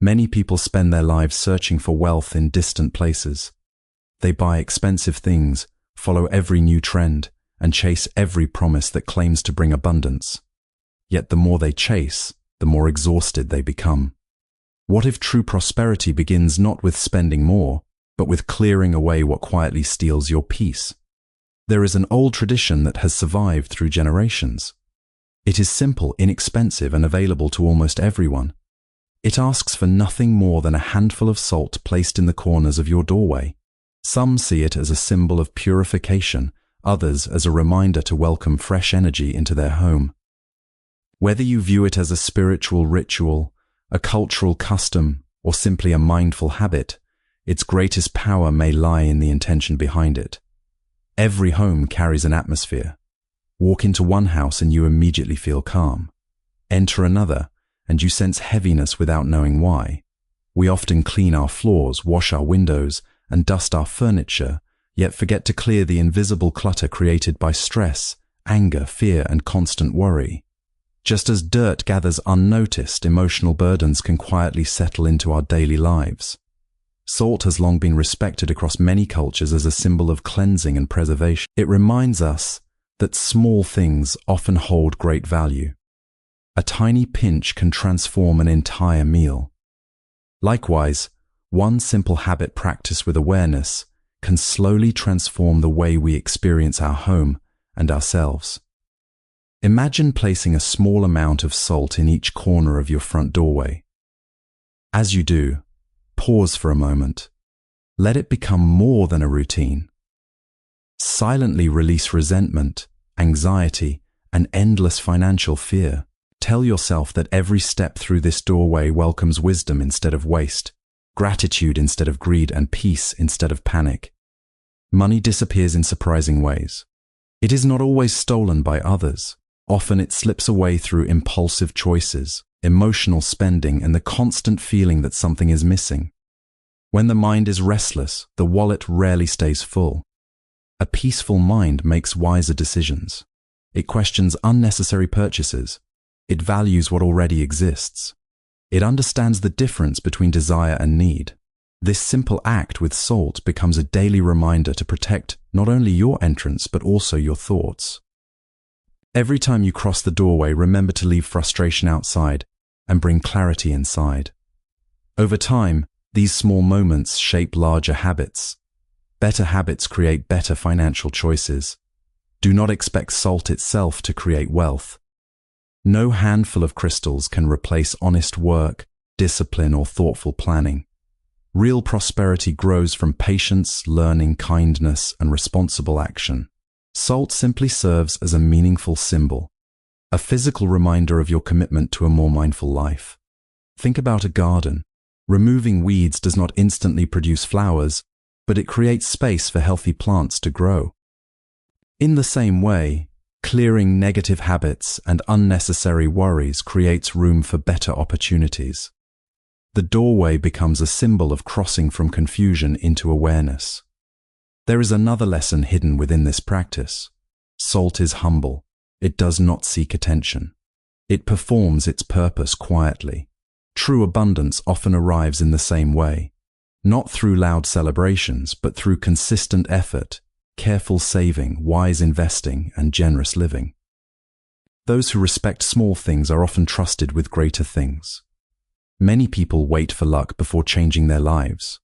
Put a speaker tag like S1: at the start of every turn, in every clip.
S1: Many people spend their lives searching for wealth in distant places. They buy expensive things, follow every new trend, and chase every promise that claims to bring abundance. Yet the more they chase, the more exhausted they become. What if true prosperity begins not with spending more, but with clearing away what quietly steals your peace? There is an old tradition that has survived through generations. It is simple, inexpensive, and available to almost everyone. It asks for nothing more than a handful of salt placed in the corners of your doorway. Some see it as a symbol of purification, others as a reminder to welcome fresh energy into their home. Whether you view it as a spiritual ritual, a cultural custom, or simply a mindful habit, its greatest power may lie in the intention behind it. Every home carries an atmosphere. Walk into one house and you immediately feel calm. Enter another, and you sense heaviness without knowing why. We often clean our floors, wash our windows, and dust our furniture, yet forget to clear the invisible clutter created by stress, anger, fear, and constant worry. Just as dirt gathers unnoticed, emotional burdens can quietly settle into our daily lives. Salt has long been respected across many cultures as a symbol of cleansing and preservation. It reminds us that small things often hold great value. A tiny pinch can transform an entire meal. Likewise, one simple habit practiced with awareness can slowly transform the way we experience our home and ourselves. Imagine placing a small amount of salt in each corner of your front doorway. As you do, pause for a moment. Let it become more than a routine. Silently release resentment, anxiety, and endless financial fear. Tell yourself that every step through this doorway welcomes wisdom instead of waste, gratitude instead of greed, and peace instead of panic. Money disappears in surprising ways. It is not always stolen by others. Often it slips away through impulsive choices, emotional spending, and the constant feeling that something is missing. When the mind is restless, the wallet rarely stays full. A peaceful mind makes wiser decisions. It questions unnecessary purchases. It values what already exists. It understands the difference between desire and need. This simple act with salt becomes a daily reminder to protect not only your entrance but also your thoughts. Every time you cross the doorway, remember to leave frustration outside and bring clarity inside. Over time, these small moments shape larger habits. Better habits create better financial choices. Do not expect salt itself to create wealth. No handful of crystals can replace honest work, discipline, or thoughtful planning. Real prosperity grows from patience, learning, kindness, and responsible action. Salt simply serves as a meaningful symbol, a physical reminder of your commitment to a more mindful life. Think about a garden. Removing weeds does not instantly produce flowers, but it creates space for healthy plants to grow. In the same way, clearing negative habits and unnecessary worries creates room for better opportunities. The doorway becomes a symbol of crossing from confusion into awareness. There is another lesson hidden within this practice. Salt is humble. It does not seek attention. It performs its purpose quietly. True abundance often arrives in the same way, not through loud celebrations, but through consistent effort, careful saving, wise investing, and generous living. Those who respect small things are often trusted with greater things. Many people wait for luck before changing their lives.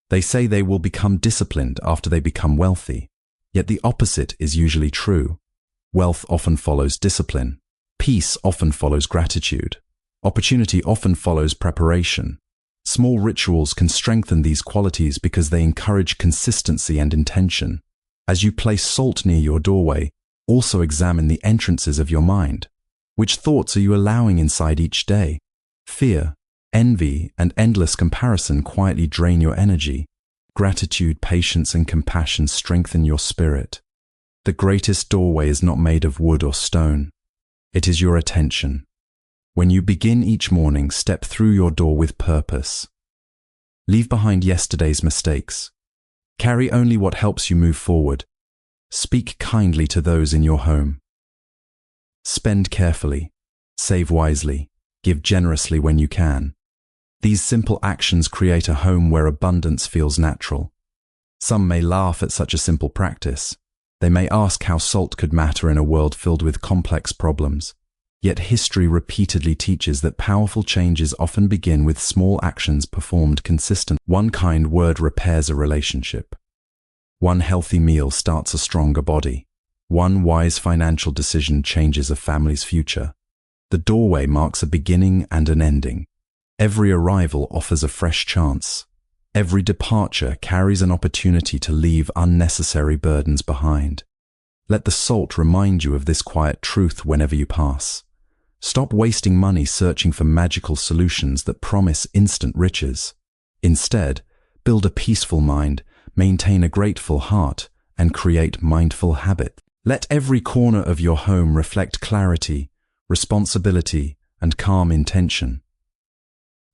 S1: They say they will become disciplined after they become wealthy, yet the opposite is usually true. Wealth often follows discipline. Peace often follows gratitude. Opportunity often follows preparation. Small rituals can strengthen these qualities because they encourage consistency and intention. As you place salt near your doorway, also examine the entrances of your mind. Which thoughts are you allowing inside each day? Fear, envy, and endless comparison quietly drain your energy. Gratitude, patience, and compassion strengthen your spirit. The greatest doorway is not made of wood or stone. It is your attention. When you begin each morning, step through your door with purpose. Leave behind yesterday's mistakes. Carry only what helps you move forward. Speak kindly to those in your home. Spend carefully. Save wisely. Give generously when you can. These simple actions create a home where abundance feels natural. Some may laugh at such a simple practice. They may ask how salt could matter in a world filled with complex problems. Yet history repeatedly teaches that powerful changes often begin with small actions performed consistently. One kind word repairs a relationship. One healthy meal starts a stronger body. One wise financial decision changes a family's future. The doorway marks a beginning and an ending. Every arrival offers a fresh chance. Every departure carries an opportunity to leave unnecessary burdens behind. Let the salt remind you of this quiet truth whenever you pass. Stop wasting money searching for magical solutions that promise instant riches. Instead, build a peaceful mind, maintain a grateful heart, and create mindful habits. Let every corner of your home reflect clarity, responsibility, and calm intention.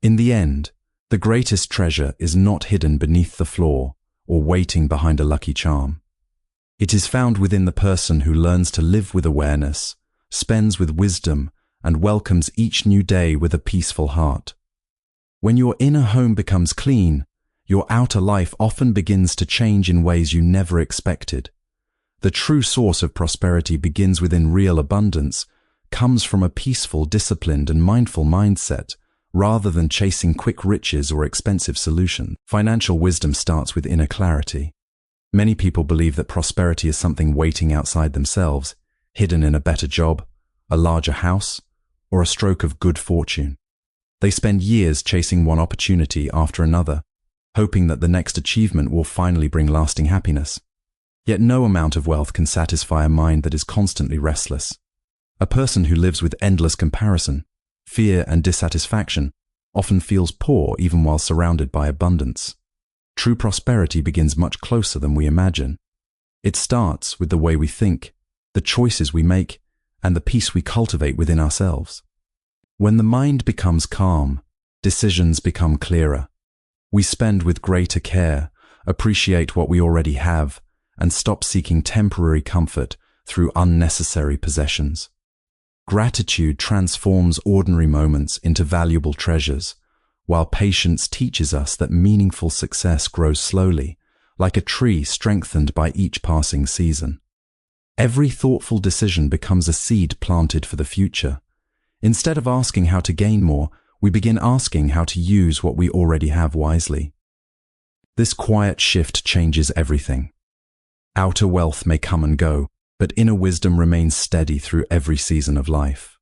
S1: In the end, the greatest treasure is not hidden beneath the floor or waiting behind a lucky charm. It is found within the person who learns to live with awareness, spends with wisdom, and welcomes each new day with a peaceful heart. When your inner home becomes clean, your outer life often begins to change in ways you never expected. The true source of prosperity begins within real abundance, comes from a peaceful, disciplined, and mindful mindset, rather than chasing quick riches or expensive solutions. Financial wisdom starts with inner clarity. Many people believe that prosperity is something waiting outside themselves, hidden in a better job, a larger house, or a stroke of good fortune. They spend years chasing one opportunity after another, hoping that the next achievement will finally bring lasting happiness. Yet no amount of wealth can satisfy a mind that is constantly restless. A person who lives with endless comparison, fear, and dissatisfaction often feels poor even while surrounded by abundance. True prosperity begins much closer than we imagine. It starts with the way we think, the choices we make, and the peace we cultivate within ourselves. When the mind becomes calm, decisions become clearer. We spend with greater care, appreciate what we already have, and stop seeking temporary comfort through unnecessary possessions. Gratitude transforms ordinary moments into valuable treasures, while patience teaches us that meaningful success grows slowly, like a tree strengthened by each passing season. Every thoughtful decision becomes a seed planted for the future. Instead of asking how to gain more, we begin asking how to use what we already have wisely. This quiet shift changes everything. Outer wealth may come and go, but inner wisdom remains steady through every season of life.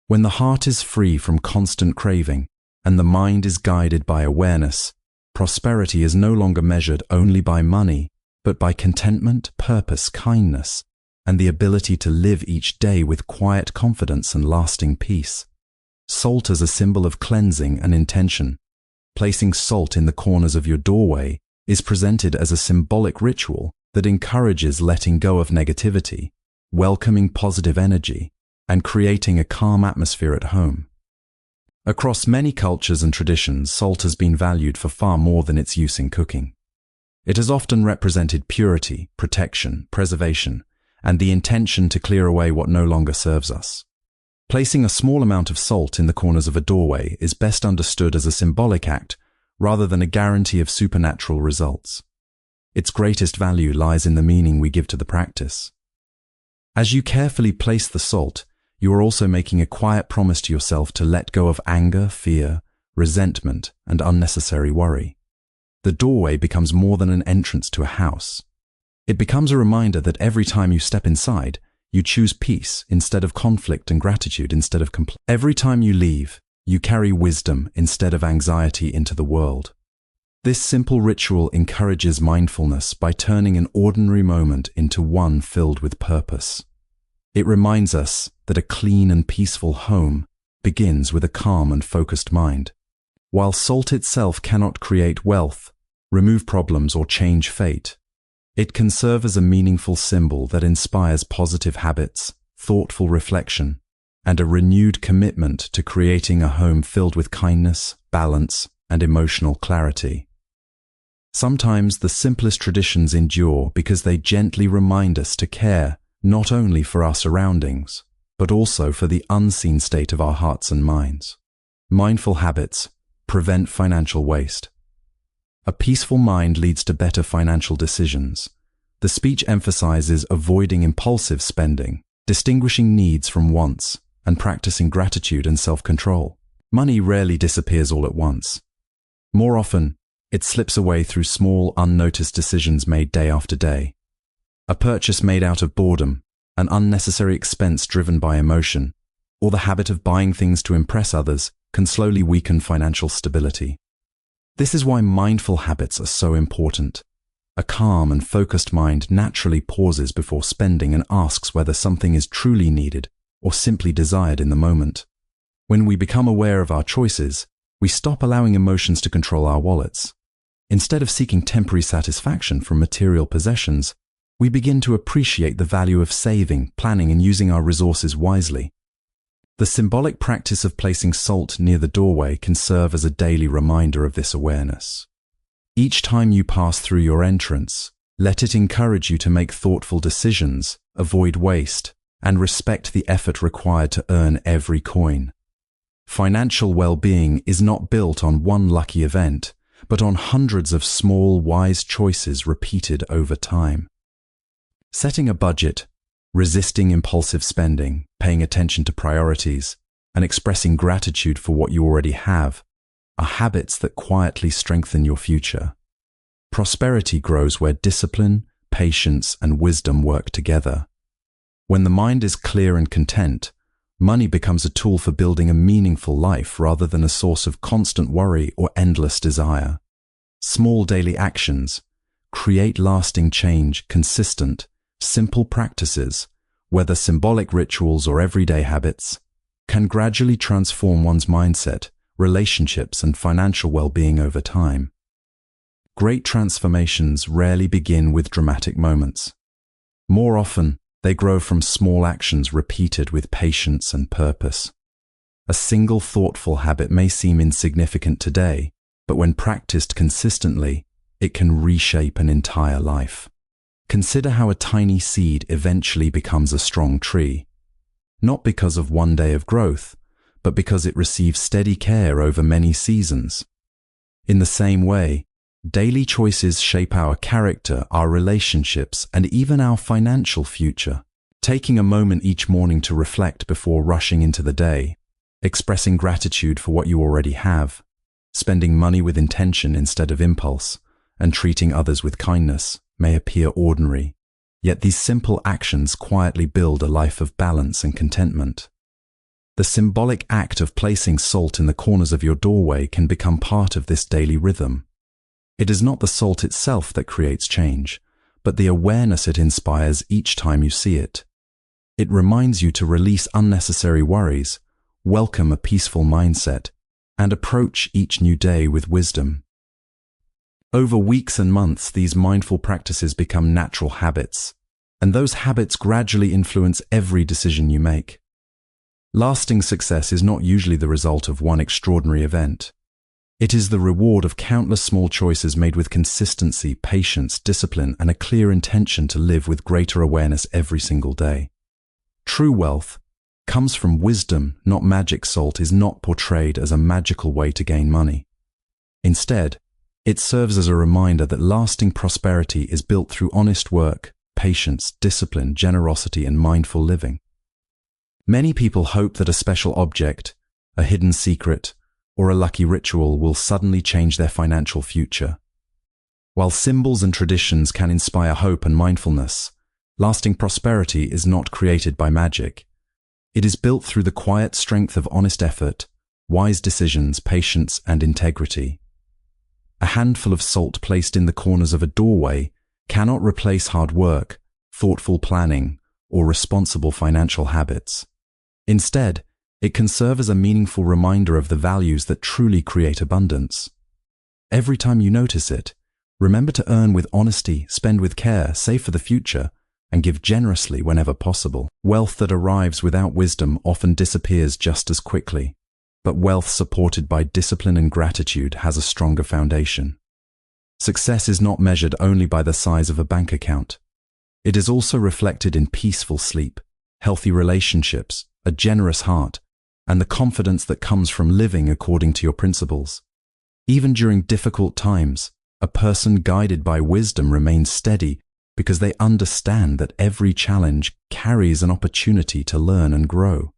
S1: When the heart is free from constant craving and the mind is guided by awareness, prosperity is no longer measured only by money, but by contentment, purpose, kindness, and the ability to live each day with quiet confidence and lasting peace. Salt is a symbol of cleansing and intention. Placing salt in the corners of your doorway is presented as a symbolic ritual that encourages letting go of negativity, welcoming positive energy, and creating a calm atmosphere at home. Across many cultures and traditions, salt has been valued for far more than its use in cooking. It has often represented purity, protection, preservation, and the intention to clear away what no longer serves us. Placing a small amount of salt in the corners of a doorway is best understood as a symbolic act rather than a guarantee of supernatural results. Its greatest value lies in the meaning we give to the practice. As you carefully place the salt, you are also making a quiet promise to yourself to let go of anger, fear, resentment, and unnecessary worry. The doorway becomes more than an entrance to a house. It becomes a reminder that every time you step inside, you choose peace instead of conflict and gratitude instead of complaint. Every time you leave, you carry wisdom instead of anxiety into the world. This simple ritual encourages mindfulness by turning an ordinary moment into one filled with purpose. It reminds us that a clean and peaceful home begins with a calm and focused mind. While salt itself cannot create wealth, remove problems, or change fate, it can serve as a meaningful symbol that inspires positive habits, thoughtful reflection, and a renewed commitment to creating a home filled with kindness, balance, and emotional clarity. Sometimes the simplest traditions endure because they gently remind us to care not only for our surroundings, but also for the unseen state of our hearts and minds. Mindful habits, Prevent financial waste. A peaceful mind leads to better financial decisions. The speech emphasizes avoiding impulsive spending, distinguishing needs from wants, and practicing gratitude and self-control. Money rarely disappears all at once. More often, it slips away through small, unnoticed decisions made day after day. A purchase made out of boredom, an unnecessary expense driven by emotion, or the habit of buying things to impress others can slowly weaken financial stability. This is why mindful habits are so important. A calm and focused mind naturally pauses before spending and asks whether something is truly needed or simply desired in the moment. When we become aware of our choices, we stop allowing emotions to control our wallets. Instead of seeking temporary satisfaction from material possessions, we begin to appreciate the value of saving, planning, and using our resources wisely. The symbolic practice of placing salt near the doorway can serve as a daily reminder of this awareness. Each time you pass through your entrance, let it encourage you to make thoughtful decisions, avoid waste, and respect the effort required to earn every coin. Financial well-being is not built on one lucky event, but on hundreds of small, wise choices repeated over time. Setting a budget, resisting impulsive spending, paying attention to priorities, and expressing gratitude for what you already have are habits that quietly strengthen your future. Prosperity grows where discipline, patience, and wisdom work together. When the mind is clear and content, money becomes a tool for building a meaningful life rather than a source of constant worry or endless desire. Small daily actions create lasting change. Consistent, simple practices, whether symbolic rituals or everyday habits, can gradually transform one's mindset, relationships, and financial well-being over time. Great transformations rarely begin with dramatic moments. More often, they grow from small actions repeated with patience and purpose. A single thoughtful habit may seem insignificant today, but when practiced consistently, it can reshape an entire life. Consider how a tiny seed eventually becomes a strong tree, not because of one day of growth, but because it receives steady care over many seasons. In the same way, daily choices shape our character, our relationships, and even our financial future. Taking a moment each morning to reflect before rushing into the day, expressing gratitude for what you already have, spending money with intention instead of impulse, and treating others with kindness may appear ordinary, yet these simple actions quietly build a life of balance and contentment. The symbolic act of placing salt in the corners of your doorway can become part of this daily rhythm. It is not the salt itself that creates change, but the awareness it inspires each time you see it. It reminds you to release unnecessary worries, welcome a peaceful mindset, and approach each new day with wisdom. Over weeks and months, these mindful practices become natural habits, and those habits gradually influence every decision you make. Lasting success is not usually the result of one extraordinary event. It is the reward of countless small choices made with consistency, patience, discipline, and a clear intention to live with greater awareness every single day. True wealth comes from wisdom, not magic. Salt is not portrayed as a magical way to gain money. Instead, it serves as a reminder that lasting prosperity is built through honest work, patience, discipline, generosity, and mindful living. Many people hope that a special object, a hidden secret, or a lucky ritual will suddenly change their financial future. While symbols and traditions can inspire hope and mindfulness, lasting prosperity is not created by magic. It is built through the quiet strength of honest effort, wise decisions, patience, and integrity. A handful of salt placed in the corners of a doorway cannot replace hard work, thoughtful planning, or responsible financial habits. Instead, it can serve as a meaningful reminder of the values that truly create abundance. Every time you notice it, remember to earn with honesty, spend with care, save for the future, and give generously whenever possible. Wealth that arrives without wisdom often disappears just as quickly, but wealth supported by discipline and gratitude has a stronger foundation. Success is not measured only by the size of a bank account. It is also reflected in peaceful sleep, healthy relationships, a generous heart, and the confidence that comes from living according to your principles. Even during difficult times, a person guided by wisdom remains steady because they understand that every challenge carries an opportunity to learn and grow.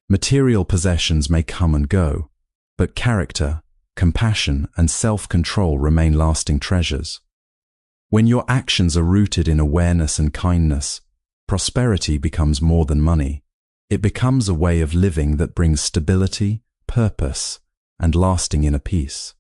S1: Material possessions may come and go, but character, compassion, and self-control remain lasting treasures. When your actions are rooted in awareness and kindness, prosperity becomes more than money. It becomes a way of living that brings stability, purpose, and lasting inner peace.